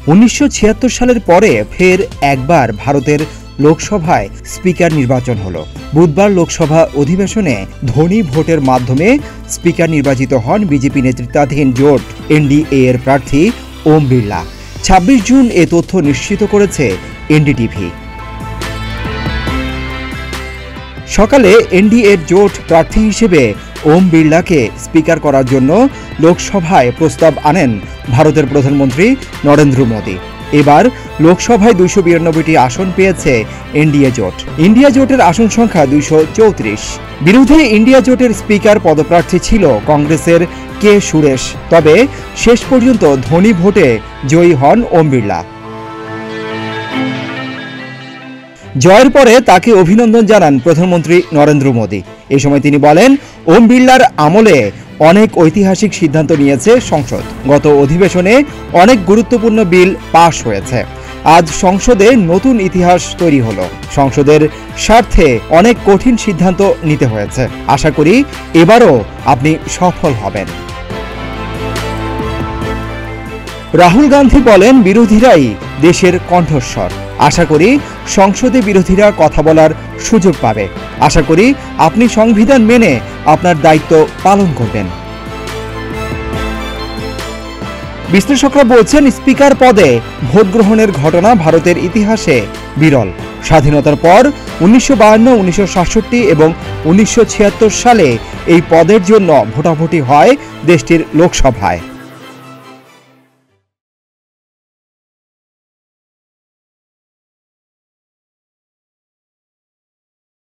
1976 সালের পরে ফের একবার ভারতের লোকসভায় স্পিকার নির্বাচন হলো। বুধবার লোকসভা অধিবেশনে ধ্বনি ভোটের মাধ্যমে স্পিকার নির্বাচিত হন বিজেপি নেতৃত্বাধীন জোট এনডিএ এর প্রার্থী ওম বিড়লা। 26 জুন এ তথ্য নিশ্চিত করেছে এনডিটিভি। সকালে এনডিএর জোট প্রার্থী হিসেবে ওম বিড়লাকে স্পিকার করার জন্য লোকসভায় প্রস্তাব আনেন ভারতের প্রধানমন্ত্রী নরেন্দ্র মোদী। এবার লোকসভায় 292টি আসন পেয়েছে এনডিএ জোট। ইন্ডিয়া জোটের আসন সংখ্যা 234। বিরোধী ইন্ডিয়া জোটের স্পিকার পদপ্রার্থী ছিল কংগ্রেসের কে সুরেশ। তবে শেষ পর্যন্ত ধ্বনি ভোটে জয়ী হন ওম বিড়লা। জয়ের পরে তাকে অভিনন্দন জানান প্রধানমন্ত্রী নরেন্দ্র মোদী। এ সময় তিনি বলেন, ওম বিড়লার আমলে অনেক ঐতিহাসিক সিদ্ধান্ত নিয়েছে সংসদ। গত অধিবেশনে অনেক গুরুত্বপূর্ণ বিল পাশ হয়েছে। আজ সংসদে নতুন ইতিহাস তৈরি হলো। সংসদের স্বার্থে অনেক কঠিন সিদ্ধান্ত নিতে হয়েছে। আশা করি এবারও আপনি সফল হবেন। রাহুল গান্ধী বলেন, বিরোধীরাই দেশের কণ্ঠস্বর। আশা করি সংসদে বিরোধীরা কথা বলার সুযোগ পাবে। আশা করি আপনি সংবিধান মেনে আপনার দায়িত্ব পালন করবেন। বিশ্লেষকরা বলছেন, স্পিকার পদে ভোট গ্রহণের ঘটনা ভারতের ইতিহাসে বিরল। স্বাধীনতার পর 1952, 1967 এবং 1976 সালে এই পদের জন্য ভোটাভুটি হয় দেশটির লোকসভায়।